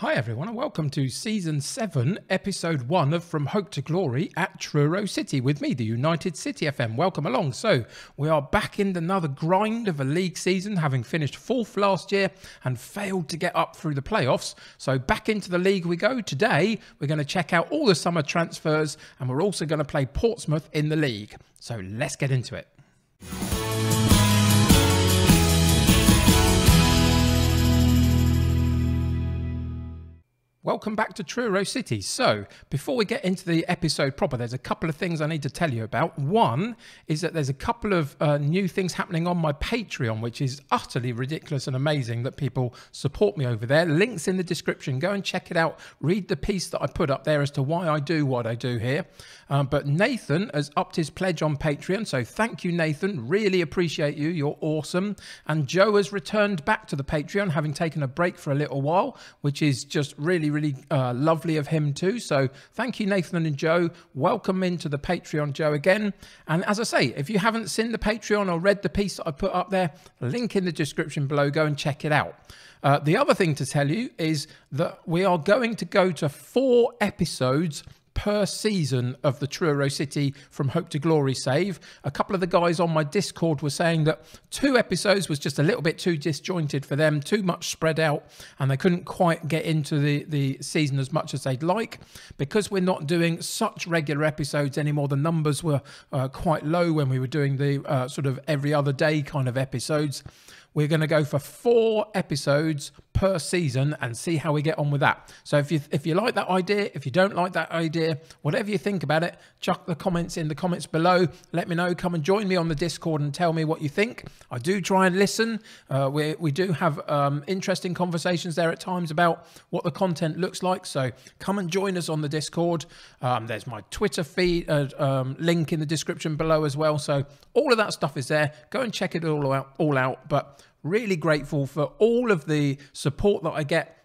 Hi everyone and welcome to Season 7, Episode 1 of From Hope to Glory at Truro City with me, the United City FM. Welcome along. So, we are back in another grind of a league season, having finished 4th last year and failed to get up through the playoffs. So, back into the league we go. Today, we're going to check out all the summer transfers and we're also going to play Portsmouth in the league. So, let's get into it. Welcome back to Truro City. So, before we get into the episode proper, there's a couple of things I need to tell you about. One is that there's a couple of new things happening on my Patreon, which is utterly ridiculous and amazing that people support me over there. Links in the description. Go and check it out. Read the piece that I put up there as to why I do what I do here. But Nathan has upped his pledge on Patreon, so thank you, Nathan. Really appreciate you. You're awesome. And Joe has returned back to the Patreon, having taken a break for a little while, which is just really lovely of him too. So thank you, Nathan and Joe. Welcome into the Patreon, Joe, again. And as I say, if you haven't seen the Patreon or read the piece that I put up there, link in the description below. Go and check it out. The other thing to tell you is that we are going to go to 4 episodes per season of the Truro City From Hope to Glory save. A couple of the guys on my Discord were saying that 2 episodes was just a little bit too disjointed for them, too much spread out, and they couldn't quite get into the season as much as they'd like. Because we're not doing such regular episodes anymore, the numbers were quite low when we were doing the sort of every other day kind of episodes. We're going to go for 4 episodes per season and see how we get on with that. So if you like that idea, if you don't like that idea, whatever you think about it, chuck the comments in the comments below. Let me know. Come and join me on the Discord and tell me what you think. I do try and listen. We do have interesting conversations there at times about what the content looks like. So come and join us on the Discord. There's my Twitter feed link in the description below as well. So all of that stuff is there. Go and check it all out. But really grateful for all of the support that I get,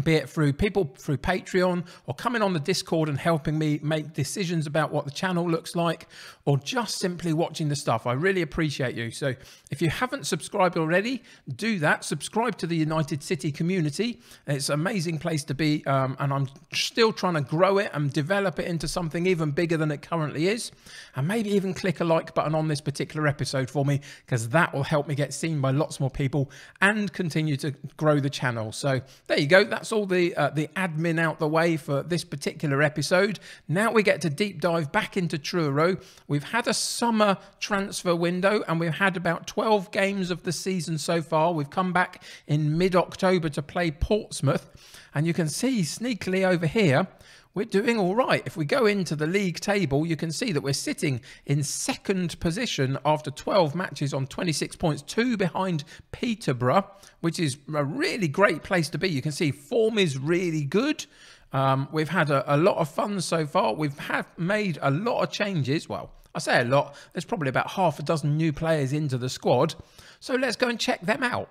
be it through people through Patreon or coming on the Discord and helping me make decisions about what the channel looks like, or just simply watching the stuff. I really appreciate you. So if you haven't subscribed already, do that. Subscribe to the United City community. It's an amazing place to be, and I'm still trying to grow it and develop it into something even bigger than it currently is. And maybe even click a like button on this particular episode for me, because that will help me get seen by lots more people and continue to grow the channel. So there you go. That's all the admin out the way for this particular episode. Now we get to deep dive back into Truro. We've had a summer transfer window and we've had about 12 games of the season so far. We've come back in mid-October to play Portsmouth, and you can see sneakily over here we're doing all right. If we go into the league table, you can see that we're sitting in 2nd position after 12 matches on 26 points, 2 behind Peterborough, which is a really great place to be. You can see form is really good. We've had a lot of fun so far. We've made a lot of changes. Well, I say a lot. There's probably about half a dozen new players into the squad. So let's go and check them out.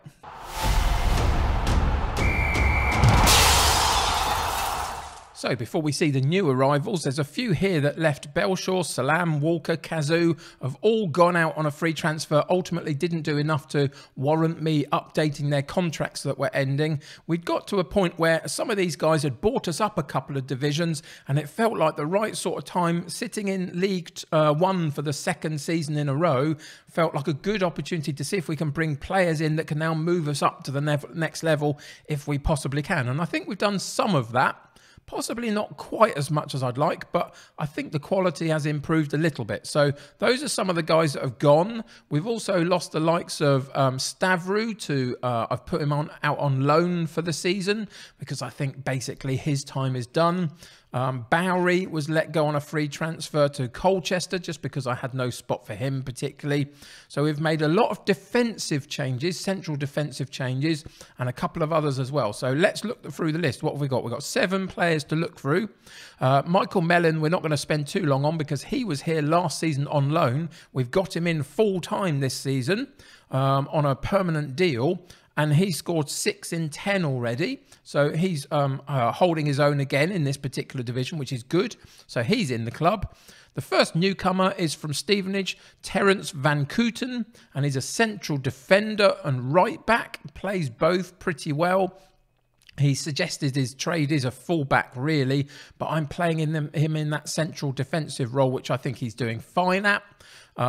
So before we see the new arrivals, there's a few here that left. Belshaw, Salam, Walker, Kazoo have all gone out on a free transfer. Ultimately didn't do enough to warrant me updating their contracts that were ending. We'd got to a point where some of these guys had brought us up a couple of divisions, and it felt like the right sort of time. Sitting in League 1 for the 2nd season in a row felt like a good opportunity to see if we can bring players in that can now move us up to the next level if we possibly can. And I think we've done some of that. Possibly not quite as much as I'd like, but I think the quality has improved a little bit. So those are some of the guys that have gone. We've also lost the likes of Stavru to, I've put him out on loan for the season because I think basically his time is done. Bowery was let go on a free transfer to Colchester just because I had no spot for him particularly. So we've made a lot of defensive changes, central defensive changes, and a couple of others as well. So let's look through the list. What have we got? We've got 7 players to look through. Michael Mellon, we're not going to spend too long on because he was here last season on loan. We've got him in full time this season on a permanent deal. And he scored 6 in 10 already. So he's holding his own again in this particular division, which is good. So he's in the club. The first newcomer is from Stevenage, Terence Van Kooten, and he's a central defender and right back. Plays both pretty well. He suggested his trade is a fullback, really, but I'm playing him in that central defensive role, which I think he's doing fine at.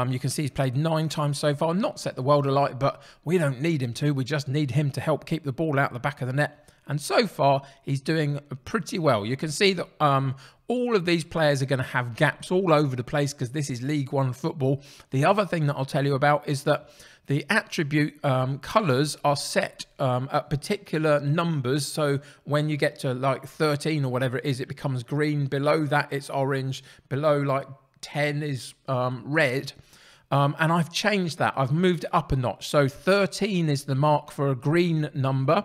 You can see he's played 9 times so far, not set the world alight, but we don't need him to. We just need him to help keep the ball out the back of the net. And so far, he's doing pretty well. You can see that all of these players are going to have gaps all over the place because this is League One football. The other thing that I'll tell you about is that the attribute colours are set at particular numbers. So when you get to like 13 or whatever it is, it becomes green. Below that, it's orange. Below like 10 is red. And I've changed that. I've moved it up a notch. So 13 is the mark for a green number.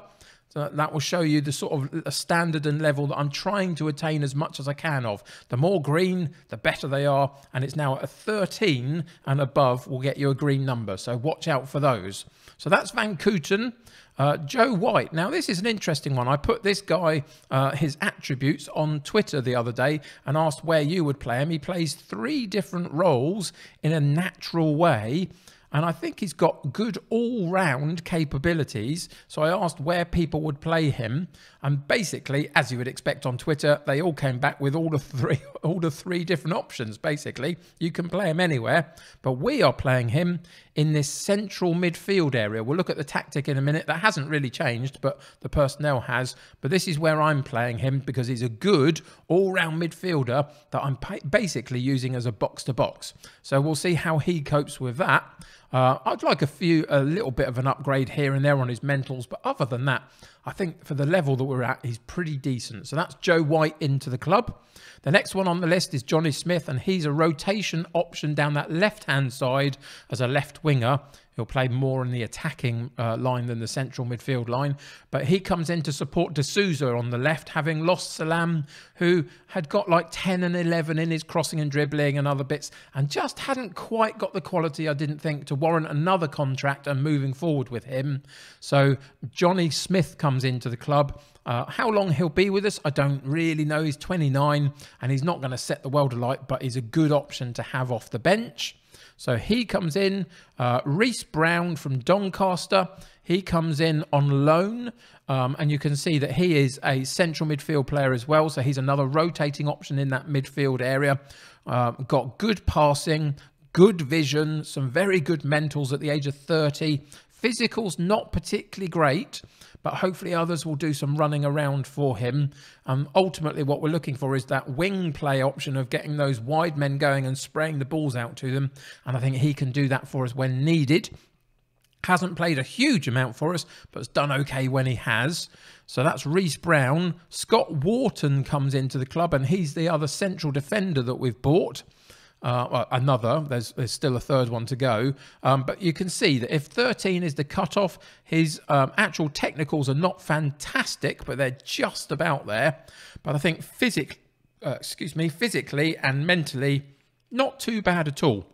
So that will show you the sort of a standard and level that I'm trying to attain as much as I can of. The more green, the better they are. And it's now at a 13 and above will get you a green number. So watch out for those. So that's Van Kooten. Joe White. Now, this is an interesting one. I put this guy, his attributes, on Twitter the other day and asked where you would play him. He plays 3 different roles in a natural way. And I think he's got good all-round capabilities. So I asked where people would play him. And basically, as you would expect on Twitter, they all came back with all the three different options, basically. You can play him anywhere. But we are playing him in this central midfield area. We'll look at the tactic in a minute. That hasn't really changed, but the personnel has. But this is where I'm playing him because he's a good all-round midfielder that I'm basically using as a box-to-box. So we'll see how he copes with that. I'd like a little bit of an upgrade here and there on his mentals, but other than that, I think for the level that we're at, he's pretty decent. So that's Joe White into the club. The next one on the list is Johnny Smith, and he's a rotation option down that left-hand side as a left winger. He'll play more in the attacking line than the central midfield line. But he comes in to support D'Souza on the left, having lost Salam, who had got like 10 and 11 in his crossing and dribbling and other bits, and just hadn't quite got the quality, I didn't think, to warrant another contract and moving forward with him. So Johnny Smith comes into the club. How long he'll be with us, I don't really know. He's 29 and he's not going to set the world alight, but he's a good option to have off the bench. So he comes in. Reece Brown from Doncaster, he comes in on loan. And you can see that he is a central midfield player as well. So he's another rotating option in that midfield area. Got good passing, good vision, some very good mentals at the age of 30. Physical's not particularly great, but hopefully others will do some running around for him. Ultimately, what we're looking for is that wing play option of getting those wide men going and spraying the balls out to them. And I think he can do that for us when needed. Hasn't played a huge amount for us, but has done okay when he has. So that's Reece Brown. Scott Wharton comes into the club, and he's the other central defender that we've bought. There's still a third one to go. But you can see that if 13 is the cutoff, his actual technicals are not fantastic, but they're just about there. But I think physically and mentally, not too bad at all.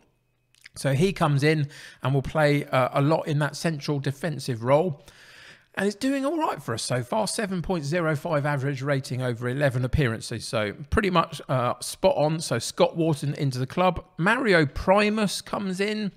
So he comes in and will play a lot in that central defensive role. And it's doing all right for us so far. 7.05 average rating over 11 appearances. So pretty much spot on. So Scott Wharton into the club. Mario Primus comes in.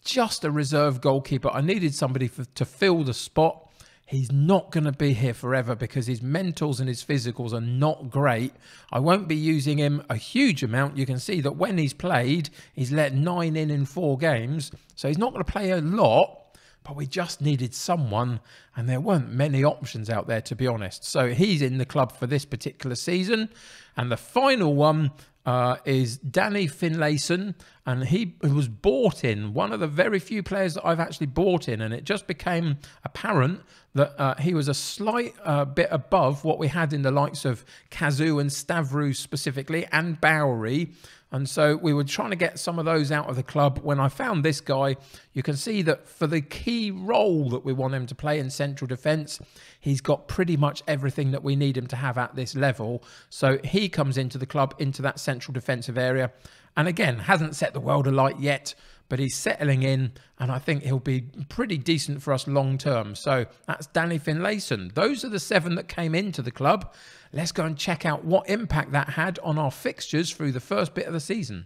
Just a reserve goalkeeper. I needed somebody to fill the spot. He's not going to be here forever because his mentals and his physicals are not great. I won't be using him a huge amount. You can see that when he's played, he's let 9 in 4 games. So he's not going to play a lot. But we just needed someone, and there weren't many options out there, to be honest. So he's in the club for this particular season. And the final one is Danny Finlayson, and he was bought in, one of the very few players that I've actually bought in, and it just became apparent that he was a slight bit above what we had in the likes of Kazoo and Stavrou specifically, and Bowery. And so we were trying to get some of those out of the club. When I found this guy, you can see that for the key role that we want him to play in central defence, he's got pretty much everything that we need him to have at this level. So he comes into the club, into that central defensive area. And again, hasn't set the world alight yet, but he's settling in, and I think he'll be pretty decent for us long term. So that's Danny Finlayson. Those are the 7 that came into the club. Let's go and check out what impact that had on our fixtures through the first bit of the season.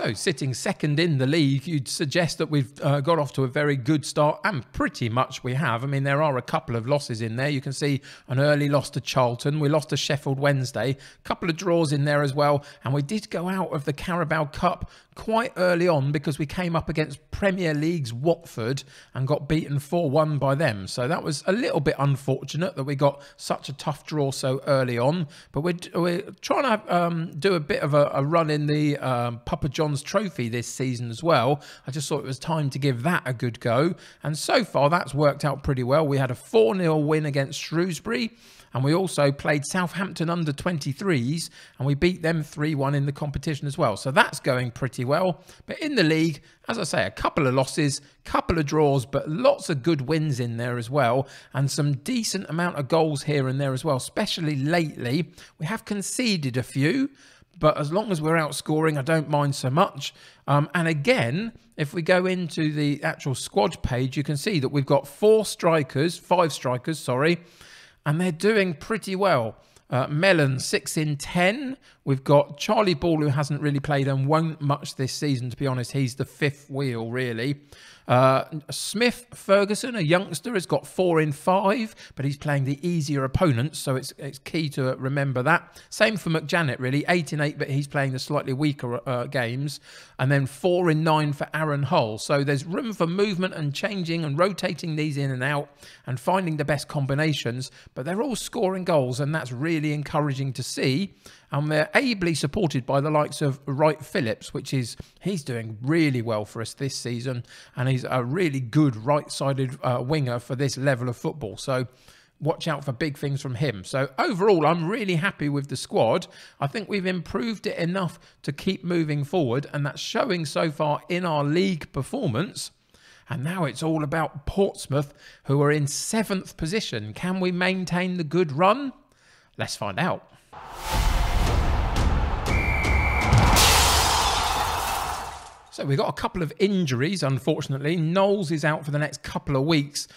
So sitting second in the league, you'd suggest that we've got off to a very good start, and pretty much we have. I mean, there are a couple of losses in there. You can see an early loss to Charlton. We lost to Sheffield Wednesday. A couple of draws in there as well. And we did go out of the Carabao Cup quite early on because we came up against Premier League's Watford and got beaten 4-1 by them. So that was a little bit unfortunate that we got such a tough draw so early on. But we're trying to do a bit of a run in the Papa John's Trophy this season as well. I just thought it was time to give that a good go. And so far, that's worked out pretty well. We had a 4-0 win against Shrewsbury. And we also played Southampton under 23s and we beat them 3-1 in the competition as well. So that's going pretty well. But in the league, as I say, a couple of losses, couple of draws, but lots of good wins in there as well. And some decent amount of goals here and there as well, especially lately. We have conceded a few, but as long as we're outscoring, I don't mind so much. And again, if we go into the actual squad page, you can see that we've got five strikers, and they're doing pretty well. Mellon, 6 in 10. We've got Charlie Ball, who hasn't really played and won't much this season, to be honest. He's the fifth wheel, really. Smith Ferguson, a youngster, has got 4 in 5, but he's playing the easier opponents, so it's key to remember that. Same for McJanet, really. 8 in 8, but he's playing the slightly weaker games. And then 4 in 9 for Aaron Hull. So there's room for movement and changing and rotating these in and out and finding the best combinations. But they're all scoring goals, and that's really encouraging to see. And they're ably supported by the likes of Wright Phillips, he's doing really well for us this season. And he's a really good right-sided winger for this level of football. So watch out for big things from him. So overall, I'm really happy with the squad. I think we've improved it enough to keep moving forward. And that's showing so far in our league performance. And now it's all about Portsmouth, who are in 7th position. Can we maintain the good run? Let's find out. So we've got a couple of injuries, unfortunately. Knowles is out for the next couple of weeks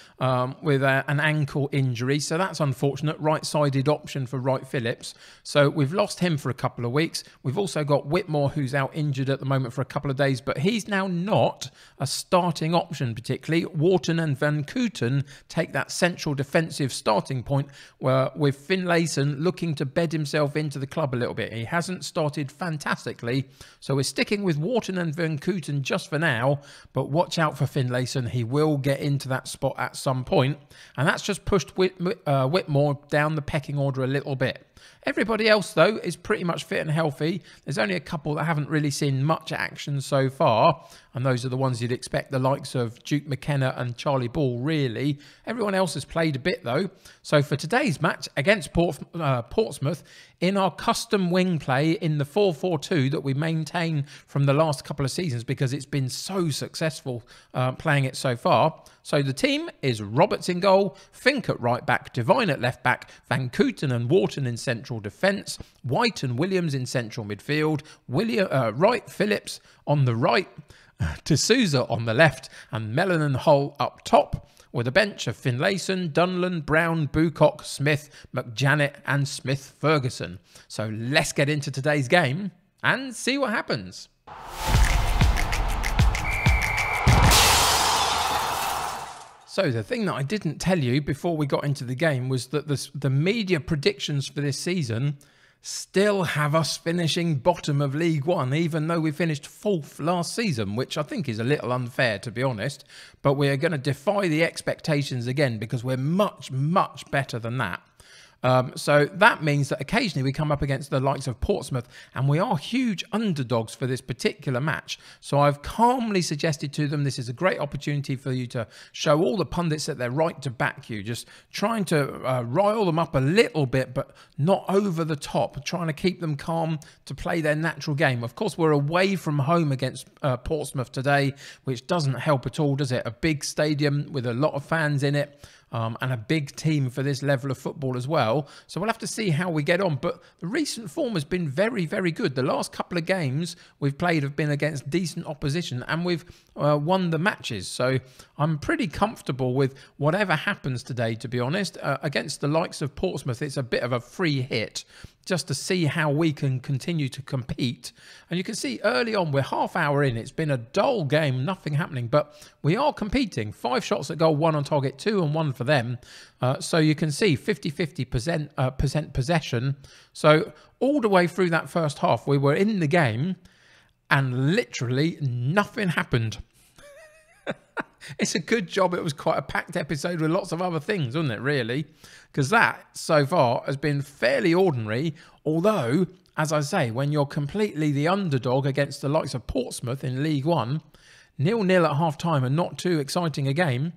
with an ankle injury. So that's unfortunate. Right-sided option for Wright Phillips. So we've lost him for a couple of weeks. We've also got Whitmore, who's out injured at the moment for a couple of days. But he's now not a starting option particularly. Wharton and Van Kooten take that central defensive starting point with Finlayson looking to bed himself into the club a little bit. He hasn't started fantastically. So we're sticking with Wharton and Van Kooten just for now, but watch out for Finlayson. He will get into that spot at some point, and that's just pushed Whitmore down the pecking order a little bit. Everybody else, though, is pretty much fit and healthy. There's only a couple that haven't really seen much action so far, and those are the ones you'd expect, the likes of Duke McKenna and Charlie Ball, really. Everyone else has played a bit, though. So for today's match against Portsmouth, in our custom wing play in the 4-4-2 that we maintain from the last couple of seasons because it's been so successful playing it so far. So the team is Roberts in goal, Fink at right back, Devine at left back, Van Kooten and Wharton in central defence, White and Williams in central midfield, Wright Phillips on the right, D'Souza on the left, and Mellon and Hull up top, with a bench of Finlayson, Dunlan, Brown, Bucock, Smith, McJanet and Smith Ferguson. So let's get into today's game and see what happens. So the thing that I didn't tell you before we got into the game was that the media predictions for this season still have us finishing bottom of League One, even though we finished 4th last season, which I think is a little unfair, to be honest. But we are going to defy the expectations again because we're much, much better than that. So that means that occasionally we come up against the likes of Portsmouth, and we are huge underdogs for this particular match. So I've calmly suggested to them this is a great opportunity for you to show all the pundits that they're right to back you. Just trying to rile them up a little bit, but not over the top. Trying to keep them calm to play their natural game. Of course, we're away from home against Portsmouth today, which doesn't help at all, does it? A big stadium with a lot of fans in it. And a big team for this level of football as well. So we'll have to see how we get on. But the recent form has been very, very good. The last couple of games we've played have been against decent opposition, and we've won the matches. So I'm pretty comfortable with whatever happens today, to be honest. Against the likes of Portsmouth, it's a bit of a free hit. just to see how we can continue to compete. And you can see early on, we're half hour in, it's been a dull game, nothing happening, but we are competing. 5 shots at goal, 1 on target, 2 and 1 for them. So you can see 50-50% possession. So all the way through that first half, we were in the game and literally nothing happened. It's a good job it was quite a packed episode with lots of other things, wasn't it, really? Because that, so far, has been fairly ordinary. Although, as I say, when you're completely the underdog against the likes of Portsmouth in League One, 0-0 at half-time and not too exciting a game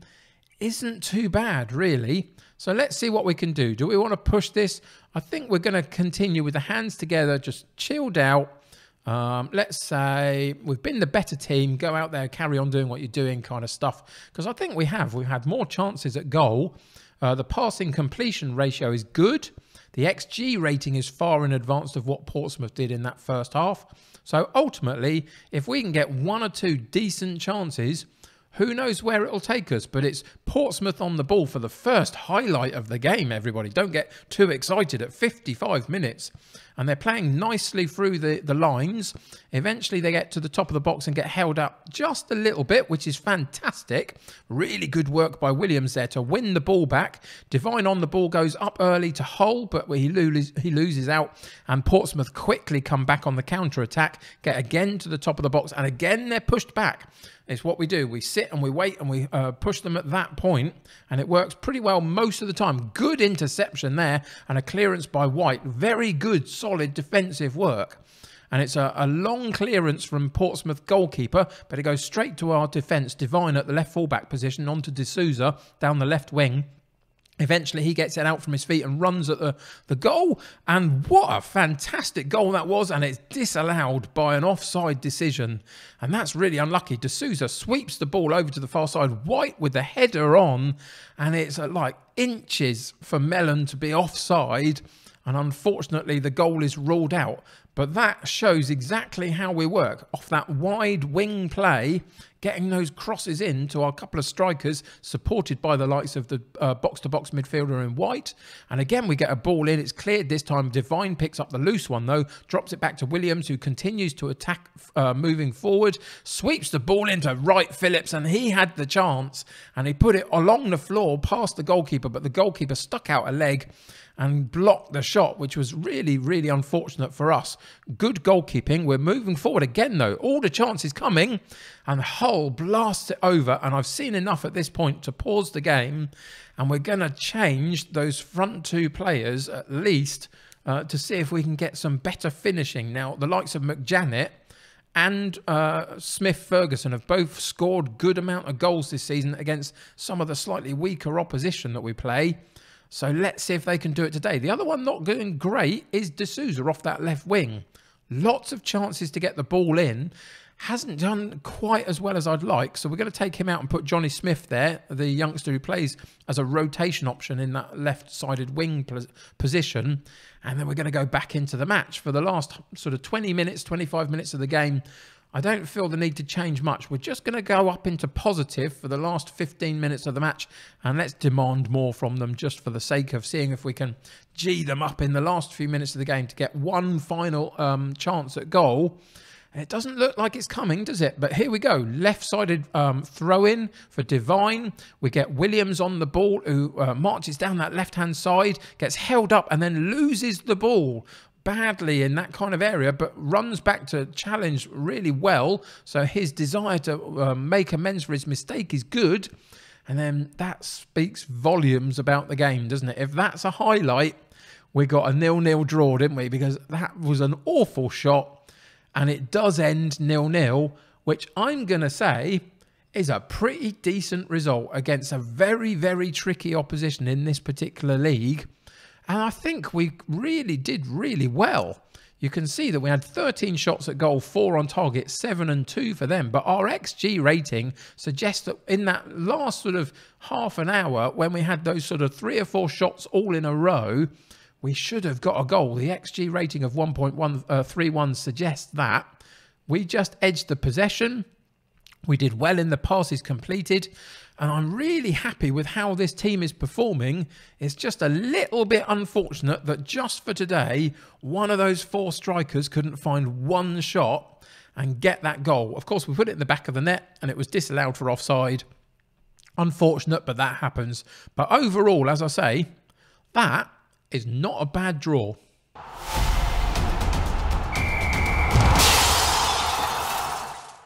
isn't too bad, really. So let's see what we can do. Do we want to push this? I think we're going to continue with the hands together, just chilled out. Let's say we've been the better team, go out there, carry on doing what you're doing kind of stuff. Because I think we've had more chances at goal. The passing completion ratio is good. The XG rating is far in advance of what Portsmouth did in that first half. So ultimately, if we can get 1 or 2 decent chances, who knows where it'll take us. But it's Portsmouth on the ball for the first highlight of the game, everybody. Don't get too excited at 55 minutes. And they're playing nicely through the lines. Eventually, they get to the top of the box and get held up just a little bit, which is fantastic. Really good work by Williams there to win the ball back. Divine on the ball goes up early to Hull, but he loses out. And Portsmouth quickly come back on the counter-attack, get again to the top of the box, and again they're pushed back. It's what we do. We sit and we wait and we push them at that point, and it works pretty well most of the time. Good interception there and a clearance by White. Very good, solid defensive work. And it's a long clearance from Portsmouth goalkeeper, but it goes straight to our defence. Divine at the left fullback position, onto D'Souza down the left wing. Eventually, he gets it out from his feet and runs at the goal. And what a fantastic goal that was. And it's disallowed by an offside decision. And that's really unlucky. D'Souza sweeps the ball over to the far side. White with the header on. And it's like inches for Mellon to be offside. And unfortunately, the goal is ruled out. But that shows exactly how we work. Off that wide wing play, getting those crosses in to our couple of strikers, supported by the likes of the box-to-box midfielder in White. And again, we get a ball in. It's cleared this time. Divine picks up the loose one, though. Drops it back to Williams, who continues to attack moving forward. Sweeps the ball into Wright Phillips, and he had the chance. And he put it along the floor past the goalkeeper, but the goalkeeper stuck out a leg and blocked the shot, which was really, really unfortunate for us. Good goalkeeping. We're moving forward again, though. All the chances coming, and Hull blasts it over. And I've seen enough at this point to pause the game, and we're going to change those front 2 players at least to see if we can get some better finishing. Now, the likes of McJanet and Smith-Ferguson have both scored good amount of goals this season against some of the slightly weaker opposition that we play. So let's see if they can do it today. The other one not doing great is D'Souza off that left wing. Lots of chances to get the ball in. Hasn't done quite as well as I'd like. So we're going to take him out and put Johnny Smith there, the youngster who plays as a rotation option in that left-sided wing position. And then we're going to go back into the match. For the last sort of 20 minutes, 25 minutes of the game, I don't feel the need to change much. We're just going to go up into positive for the last 15 minutes of the match, and let's demand more from them just for the sake of seeing if we can G them up in the last few minutes of the game to get one final chance at goal. And it doesn't look like it's coming, does it? But here we go. Left-sided throw-in for Divine. We get Williams on the ball, who marches down that left-hand side, gets held up and then loses the ball badly in that kind of area, but runs back to challenge really well. So his desire to make amends for his mistake is good. And then that speaks volumes about the game, doesn't it? If that's a highlight, we got a 0-0 draw, didn't we? Because that was an awful shot, and it does end 0-0, which I'm going to say is a pretty decent result against a very, very tricky opposition in this particular league. And I think we really did really well. You can see that we had 13 shots at goal, 4 on target, 7 and 2 for them. But our XG rating suggests that in that last sort of half an hour, when we had those sort of 3 or 4 shots all in a row, we should have got a goal. The XG rating of 1.131 suggests that. We just edged the possession. We did well in the passes completed, and I'm really happy with how this team is performing. It's just a little bit unfortunate that just for today, one of those 4 strikers couldn't find one shot and get that goal. Of course, we put it in the back of the net and it was disallowed for offside. Unfortunate, but that happens. But overall, as I say, that is not a bad draw.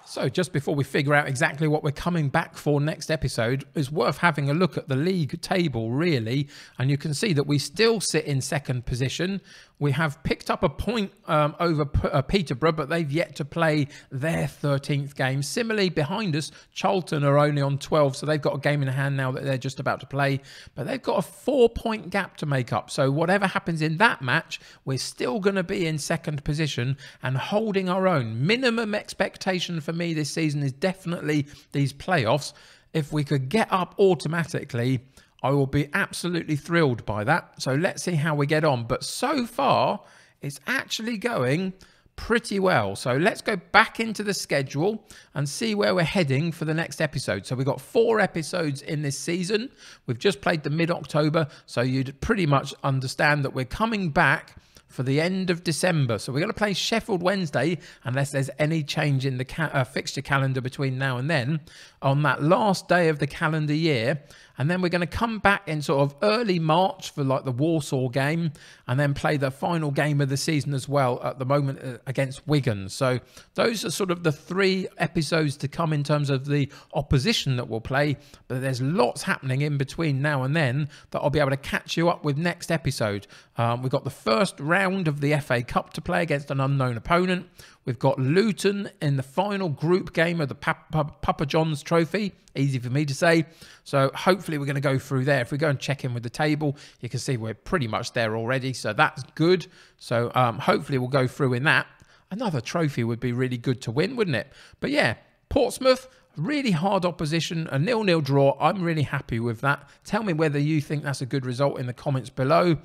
So just before we figure out exactly what we're coming back for next episode, it's worth having a look at the league table, really. And you can see that we still sit in second position. We have picked up a point over Peterborough, but they've yet to play their 13th game. Similarly, behind us, Charlton are only on 12, so they've got a game in hand now that they're just about to play. But they've got a 4-point gap to make up. So whatever happens in that match, we're still going to be in second position and holding our own. Minimum expectation for me this season is definitely these playoffs. If we could get up automatically, I will be absolutely thrilled by that. So let's see how we get on. But so far, it's actually going pretty well. So let's go back into the schedule and see where we're heading for the next episode. So we've got 4 episodes in this season. We've just played the mid-October, so you'd pretty much understand that we're coming back for the end of December. So we're going to play Sheffield Wednesday, unless there's any change in the fixture calendar between now and then, on that last day of the calendar year. And then we're going to come back in sort of early March for like the Warsaw game, and then play the final game of the season as well at the moment against Wigan. So those are sort of the 3 episodes to come in terms of the opposition that we'll play. But there's lots happening in between now and then that I'll be able to catch you up with next episode. We've got the first round of the FA Cup to play against an unknown opponent. We've got Luton in the final group game of the Papa John's Trophy. Easy for me to say. So hopefully we're going to go through there. If we go and check in with the table, you can see we're pretty much there already. So that's good. So hopefully we'll go through in that. Another trophy would be really good to win, wouldn't it? But yeah, Portsmouth, really hard opposition, a 0-0 draw. I'm really happy with that. Tell me whether you think that's a good result in the comments below.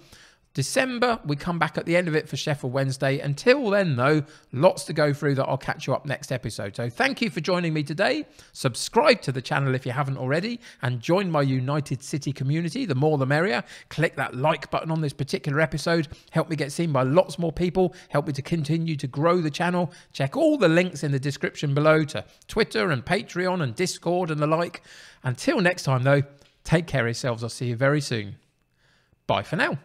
December, we come back at the end of it for Sheffield Wednesday. Until then, though, lots to go through that I'll catch you up next episode. So thank you for joining me today. Subscribe to the channel if you haven't already, and join my United City community. The more the merrier. Click that like button on this particular episode. Help me get seen by lots more people. Help me to continue to grow the channel. Check all the links in the description below to Twitter and Patreon and Discord and the like. Until next time, though, take care of yourselves. I'll see you very soon. Bye for now.